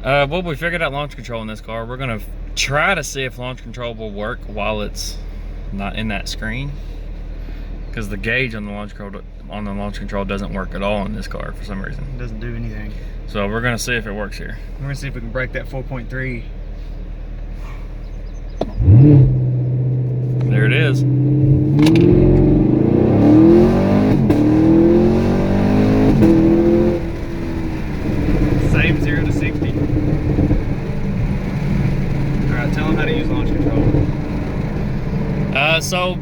Well, we figured out launch control in this car. We're gonna try to see if launch control will work while it's not in that screen, because the gauge on the launch control doesn't work at all in this car for some reason. It doesn't do anything. So we're gonna see if it works here. We're gonna see if we can break that 4.3. There it is. Same 0 to 60. Alright, tell them how to use launch control. So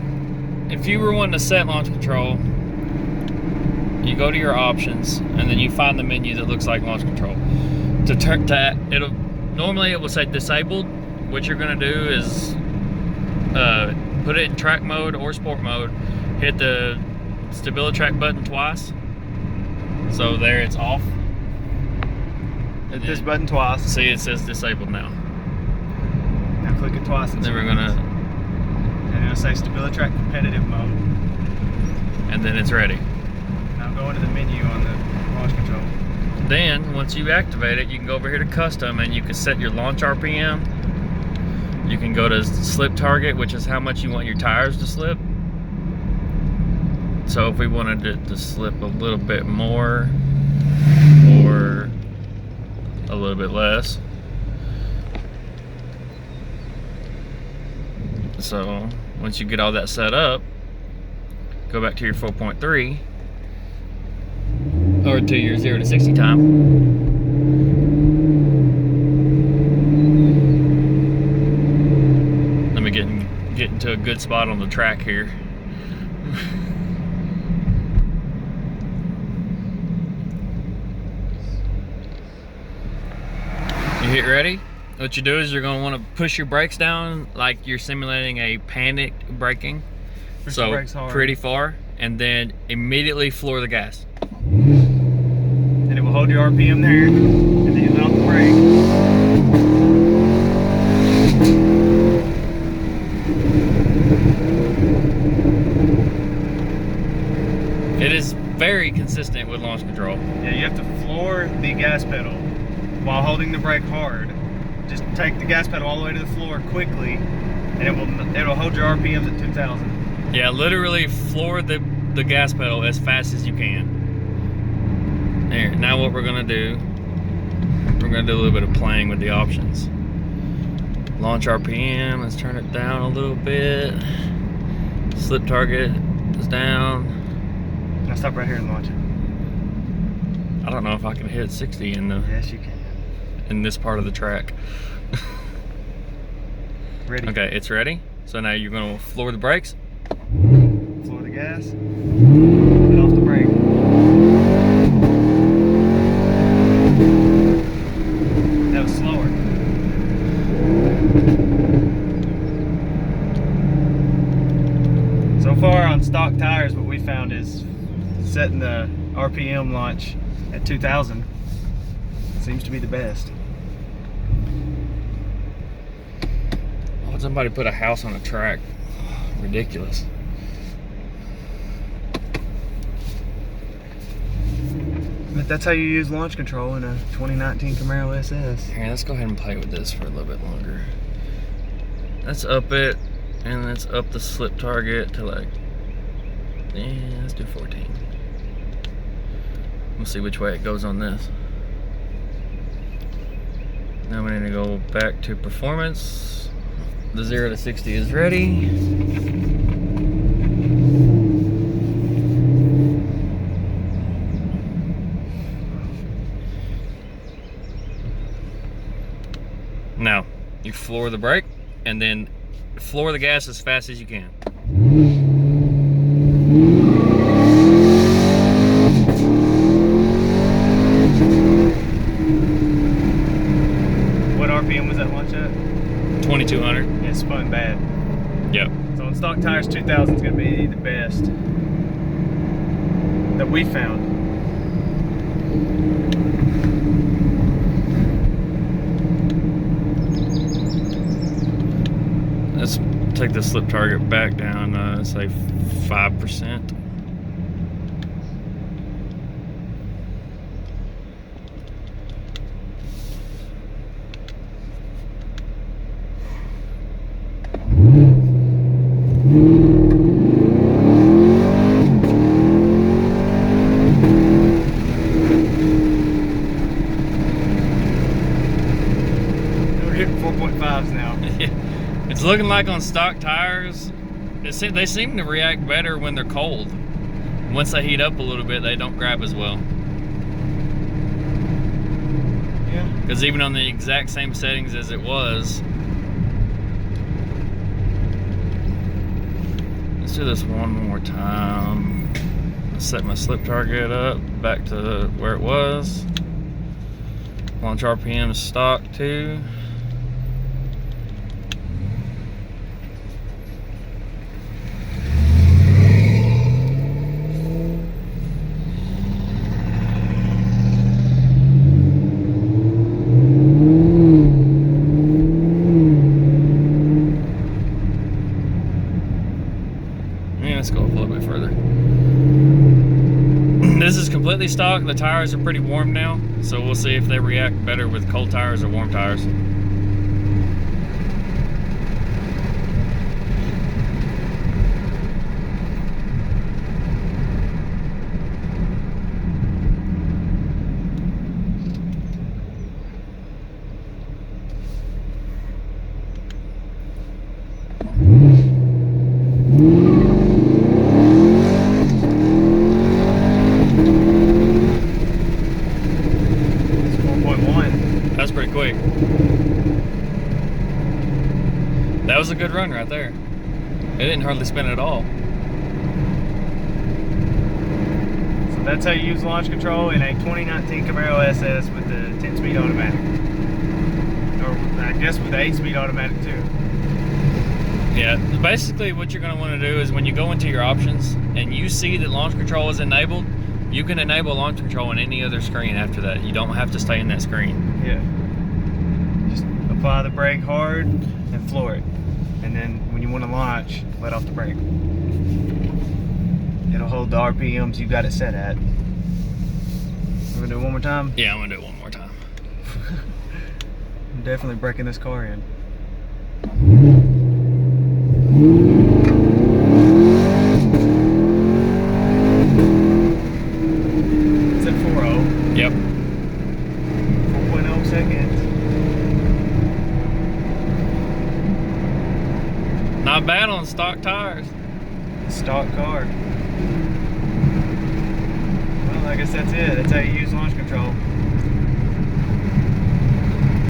if you were wanting to set launch control, you go to your options and then you find the menu that looks like launch control. To turn that, normally it will say disabled. What you're gonna do is put it in track mode or sport mode, hit the StabiliTrak button twice. So there, it's off. Hit this button twice. See, it says disabled now. Now click it twice. And then we're gonna, and it'll say StabiliTrak competitive mode. And then it's ready. Now go into the menu on the launch control. Then once you activate it, you can go over here to custom and you can set your launch RPM. You can go to slip target, which is how much you want your tires to slip. So if we wanted it to slip a little bit more or a little bit less. So once you get all that set up, go back to your 4.3 or to your 0 to 60 time. Get into a good spot on the track here. You hit ready. What you do is you're going to want to push your brakes down like you're simulating a panicked braking. So pretty far, and then immediately floor the gas. And it will hold your RPM there, and then you let off the brake. It is very consistent with launch control. Yeah, you have to floor the gas pedal while holding the brake hard. Just take the gas pedal all the way to the floor quickly, and it'll hold your RPMs at 2,000. Yeah, literally floor the gas pedal as fast as you can. There. Now what we're gonna do, we're gonna do a little bit of playing with the options. Launch RPM, let's turn it down a little bit. Slip target is down. Now stop right here and launch it. I don't know if I can hit 60 in the. Yes, you can. In this part of the track. Ready. Okay, it's ready. So now you're gonna floor the brakes. Floor the gas. Let off the brake. That was slower. So far on stock tires, what we found is setting the RPM launch at 2,000 seems to be the best. Why would somebody put a house on a track? Ridiculous. But that's how you use launch control in a 2019 Camaro SS. Here, let's go ahead and play with this for a little bit longer. Let's up it, and let's up the slip target to like, yeah, let's do 14. We'll see which way it goes on this. Now we need to go back to performance. The 0 to 60 is ready. Now, you floor the brake and then floor the gas as fast as you can. What RPM was that launch at? 2200. It spun bad. Yep. So on stock tires, 2000 is going to be the best that we found. Let's take the slip target back down, say 5%. 5s now. It's looking like on stock tires, they seem to react better when they're cold. Once they heat up a little bit, they don't grab as well. Yeah. Because even on the exact same settings as it was. Let's do this one more time. Set my slip target up back to where it was. Launch RPM stock 2. Let's go up a little bit further. This is completely stock. The tires are pretty warm now, so we'll see if they react better with cold tires or warm tires. That's pretty quick. That was a good run right there. It didn't hardly spin at all. So that's how you use launch control in a 2019 Camaro SS with the 10-speed automatic. Or I guess with the 8-speed automatic too. Yeah, basically what you're going to want to do is when you go into your options and you see that launch control is enabled, you can enable launch control on any other screen after that. You don't have to stay in that screen. Yeah. Just apply the brake hard and floor it. And then when you want to launch, let off the brake. It'll hold the RPMs you got it set at. We're gonna do it one more time? Yeah, I'm gonna do it one more time. I'm definitely breaking this car in. It's at 4.0. Yep. 4.0 seconds. Not bad on stock tires. Stock car. Well, I guess that's it. That's how you use launch control.